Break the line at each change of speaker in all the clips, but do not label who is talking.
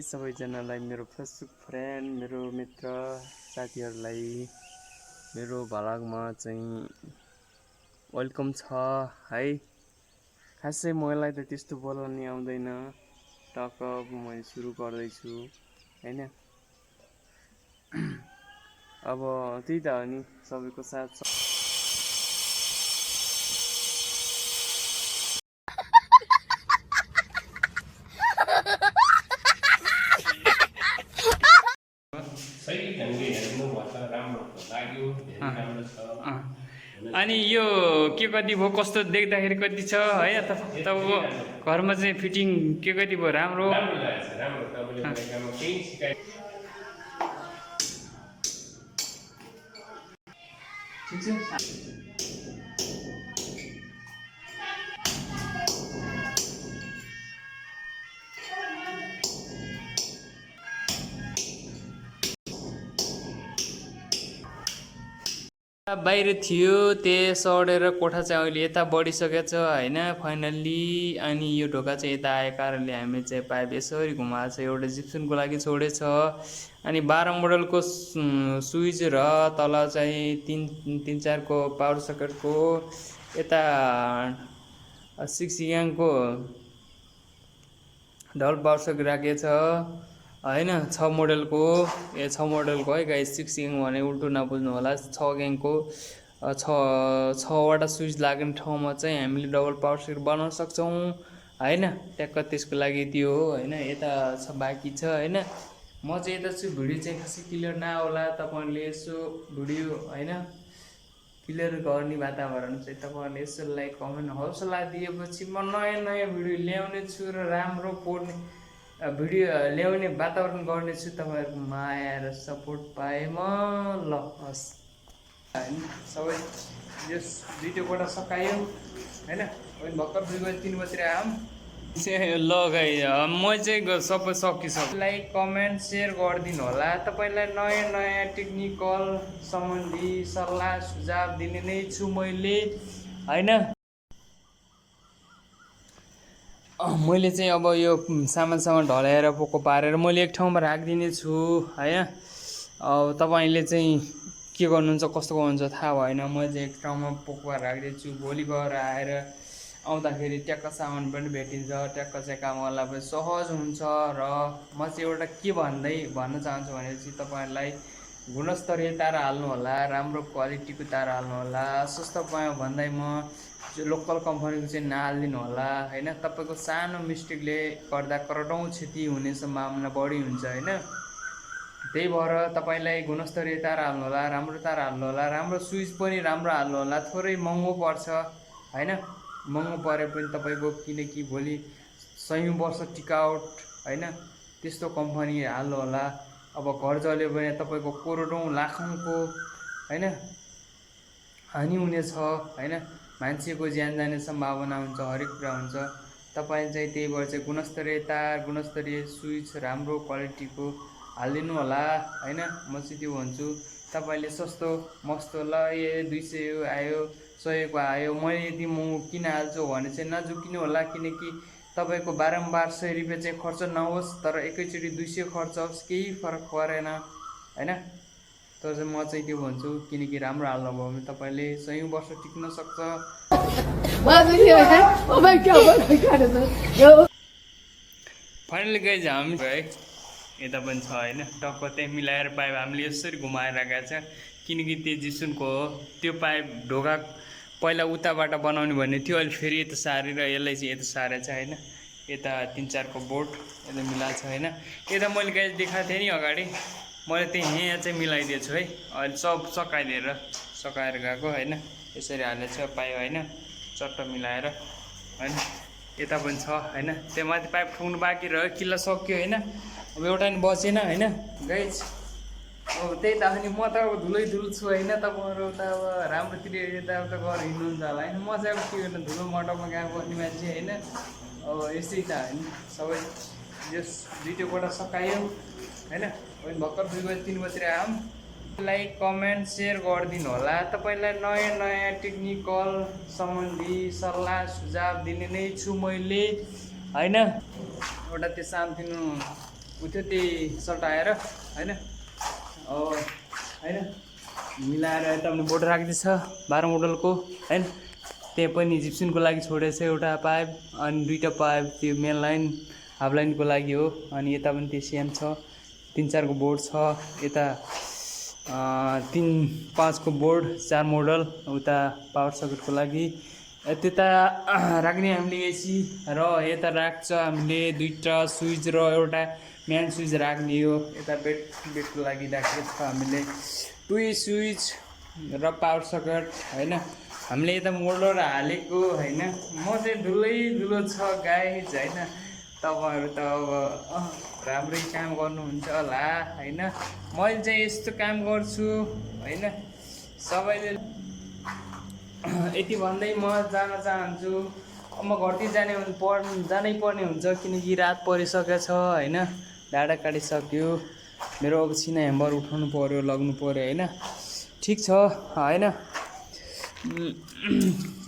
सबैजनालाई मेरो Facebook friend मेरो मित्र साथीहरूलाई मेरो भ्लगमा चाहिँ वेलकम छ है। खासै मलाई त त्यस्तो बोल्न नि आउँदैन, टक म सुरु गर्दैछु हैन। अब त्यही त हो नि, सबैको साथ
सही ढङ्गले हेर्नु भन्छ, राम्रो लाग्यो, धेरै राम्रो छ।
अनि यो के कति भयो, कस्तो देख्दाखेरि कति छ है, तपाईँको घरमा चाहिँ फिटिङ के कति भयो, राम्रो
राम्रो लागेछ, राम्रो। तपाईँले मलाई काममा केही सिकाइ
ठिक छ। बाहिर थियो त्यो सडेर कोठा चाहिँ अहिले यता बढिसकेछ हैन फाइनल्ली। अनि यो ढोका चाहिँ यता आएको कारणले हामीले चाहिँ पाइप यसरी घुमाएको छ, एउटा जिप्सनको लागि छोडेछ। अनि 12 मोडलको स्विच र तल चाहिँ तीन चारको पावर सकेटको, यता 6 याङको डबल पावर सकेट राखेको छ हैन। 6 मोडलको है गाइस, 6 ग्याङ भने उल्टो नबुझ्नु होला। 6 ग्याङको 6वटा स्विच लाग्ने ठाउँमा चाहिँ हामीले डबल पावर सकेट बनाउन सक्छौँ हैन। ट्याक्क त्यसको लागि त्यो हो हैन। यता छ बाँकी छ हैन। म चाहिँ यता छु, भिडियो चाहिँ खासै क्लियर नहोला, तपाईँहरूले यसो भिडियो हैन क्लियर गर्ने वातावरण चाहिँ तपाईँहरूले यसो लाइक कमेन्ट हौसला दिएपछि म नयाँ भिडियो ल्याउने छु र राम्रो पोर्ने भिडियो ल्याउने वातावरण गर्नेछु। तपाईँहरूको माया र सपोर्ट पाएँ म। ल हस् हैन, सबै यस भिडियोबाट सकायो हैन। अहिले भर्खर 2 बजे 3 बजेतिर आऊँ ल गाई, म चाहिँ सबै सकिसक्यो। लाइक कमेन्ट सेयर गरिदिनु होला। तपाईँलाई नयाँ टेक्निकल सम्बन्धी सल्लाह सुझाव दिने नै छु मैले हैन। मैले चाहिँ अब यो सामान ढलाएर पोको पारेर मैले एक ठाउँमा राखिदिने छु है। अब तपाईँले चाहिँ के गर्नुहुन्छ, कस्तो गर्नुहुन्छ थाहा भएन। म चाहिँ एक ठाउँमा पोको पारेर राखिदिन्छु। भोलि गएर आएर आउँदाखेरि ट्याक्क सामान पनि भेटिन्छ, ट्याक्क चाहिँ काम गर्दा पनि सहज हुन्छ। र म चाहिँ एउटा के भन्न चाहन्छु भनेपछि तपाईँहरूलाई गुणस्तरीय तार हाल्नु होला, राम्रो क्वालिटीको तार हाल्नु होला। सस्तो पायो भन्दै म लोकल कम्पनीको चाहिँ नहालिदिनु होला हैन। तपाईँको सानो मिस्टेकले गर्दा करोडौँ क्षति हुने सम्भावना बढी हुन्छ हैन। त्यही भएर तपाईँलाई गुणस्तरीय तार हाल्नु होला, राम्रो तार हाल्नु होला, राम्रो स्विच पनि राम्रो हाल्नु होला। थोरै महँगो पर्छ हैन, महँगो परे पनि तपाईँको, किनकि भोलि 100 वर्ष टिकाउट हैन, त्यस्तो कम्पनी हाल्नु होला। अब घर जल्यो भने तपाईँको करोडौँ लाखौँको हैन हानि हुनेछ हैन। मान्छेको ज्यान जाने सम्भावना हुन्छ, हरेक कुरा हुन्छ। तपाईँ चाहिँ त्यही भएर चाहिँ गुणस्तरीय तार, गुणस्तरीय स्विच, राम्रो क्वालिटीको हालिदिनु होला हैन। म चाहिँ त्यो भन्छु। तपाईँले सस्तो मस्तो ल ए 200 आयो 100 को आयो, मैले यदि म किन हाल्छु भने चाहिँ नझुकिनु होला। किनकि तपाईँको बारम्बार 100 रुपियाँ चाहिँ खर्च नहोस्, तर एकैचोटि 200 खर्च होस्, केही फरक परेन हैन। तर चाहिँ म चाहिँ त्यो भन्छु, किनकि राम्रो हाल्नु भयो भने तपाईँले 100 वर्ष टिक्न सक्छ। फाइनली गाइज हामी है यता पनि छ हैन। टक्क त्यही मिलाएर पाइप हामीले यसरी घुमाएर राखेको छ, किनकि त्यो जिसुनको हो। त्यो पाइप ढोका पहिला उताबाट बनाउने भन्ने थियो, अहिले फेरि यता सारेर यसलाई चाहिँ यता सारेको छ हैन। यता 3-4 को बोर्ड यता मिलाएको छ हैन। यता मैले गाइज देखाएको थिएँ नि अगाडि, मैले त्यही यहाँ चाहिँ मिलाइदिएछु है। अहिले सब सकाएर गएको हैन। यसरी हालेको छ पाइप हैन, चट्ट मिलाएर हैन। यता पनि छ हैन। त्यो माथि पाइप ठुङ्नु बाँकी रह्यो, किल्ला सक्यो हैन। अब एउटा नि बचेन हैन गाइज। अब त्यही त अनि म त अब धुलै छु हैन। तपाईँहरू त अब राम्रोतिर यताउता गएर हिँड्नुहुन्छ होला हैन। म चाहिँ अब के गर्नु, धुलो मटकमा गएको बस्ने मान्छे हैन। अब यस्तै त हैन, सबै यस भिडियोबाट सकायो हैन। अहिले भर्खर 2 बजे 3 बजेतिर आऊँ। लाइक कमेन्ट सेयर गरिदिनु होला। तपाईँलाई नयाँ टेक्निकल सम्बन्धी सल्लाह सुझाव दिने नै छु मैले हैन। एउटा त्यो सानोतिनो उठ्यो त्यही सल्टाएर होइन होइन मिलाएर यतापट्टि बोर्ड राख्दैछ 12 मोडलको होइन। त्यहाँ पनि जिप्सनको लागि छोडेको छ एउटा पाइप अनि 2टा पाइप त्यो मेन लाइन हाफ लाइनको लागि हो। अनि यता पनि त्यो सेम छ 3-4 को बोर्ड छ यता 3-5 को बोर्ड 4 मोडल उता पावर सकेटको लागि त्यता राख्ने हामीले एसी र यता राख्छ हामीले 2टा स्विच र एउटा मेन स्विच राख्ने हो। यता बेडको लागि राखेको छ हामीले 2 स्विच र पावर सकेट होइन। हामीले यता मोल्डर हालेको होइन। म चाहिँ धुलो छ गाइज होइन। तपाईँहरू त अब राम्रै काम गर्नुहुन्छ होला होइन। मैले चाहिँ यस्तो काम गर्छु होइन। सबैले यति भन्दै म जान चाहन्छु। म घरतिर जानै पर्ने हुन्छ किनकि रात परिसकेको छ होइन। डाँडा काटिसक्यो मेरो अब छिना हेम्बर उठाउनु पर्यो लग्नु पर्यो होइन। ठिक छ होइन।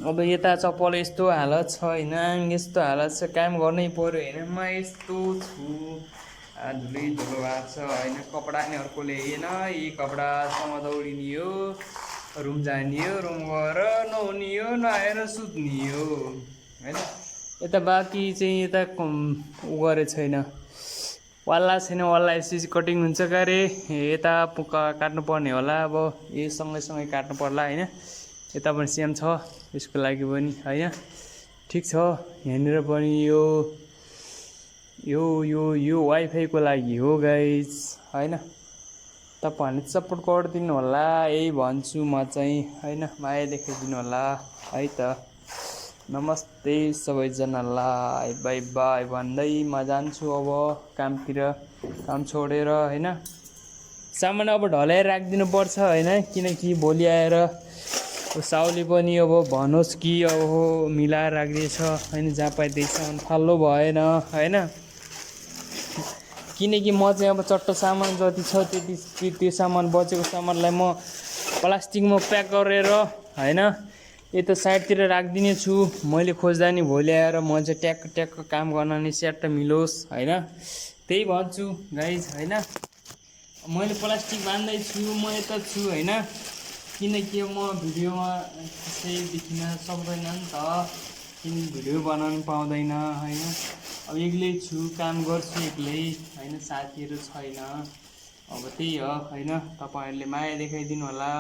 अब यता चप्पल यस्तो हालत छ होइन। यस्तो हालत छ काम गर्नै पर्यो होइन। म यस्तो छु धुलै धुलो भएको छ होइन। कपडा नि अर्कोले हेरेन यही कपडासँग दौडिने हो रुम जाने हो रुम गएर नुहाउने हो नुहाएर सुत्ने हो होइन। यता बाँकी चाहिँ यता उ गरेको छैन वाल्ला छैन। वाल्ला यसरी कटिङ हुन्छ क्यारे यता काट्नुपर्ने होला। अब यो सँगै काट्नु पर्ला होइन। यता पनि सेम छ यसको लागि पनि होइन। ठिक छ यहाँनिर पनि यो वाइफाईको लागि हो गाइज होइन। तपाईँहरूले सपोर्ट गरिदिनु होला यही भन्छु म चाहिँ होइन। माया देखाइदिनु होला है त। नमस्ते सबैजनालाई बाई बाई भन्दै म जान्छु अब कामतिर काम छोडेर होइन। सामान अब ढलाएर राखिदिनु पर्छ होइन। किनकि भोलि आएर साउले पनि अब भनोस् कि अब मिलाएर राख्दैछ होइन। जहाँ पाइ त्यही सामान फाल्नु भएन होइन। किनकि म चाहिँ अब चट्ट सामान जति छ त्यति त्यो सामान बचेको सामानलाई म प्लास्टिकमा प्याक गरेर होइन यता साइडतिर राखिदिने छु। मैले खोज्दा नि भोलि आएर म चाहिँ ट्याक्क काम गर्न नि स्याट्ट मिलोस् होइन। त्यही भन्छु गाइज होइन। मैले प्लास्टिक बान्दैछु म यता छु होइन। किनकि म भिडियोमा त्यसै देखिन सक्दैन नि त। किनकि भिडियो बनाउनु पाउँदैन होइन। अब एक्लै छु काम गर्छु एक्लै होइन। साथीहरू छैन अब त्यही हो होइन। तपाईँहरूले माया देखाइदिनु होला।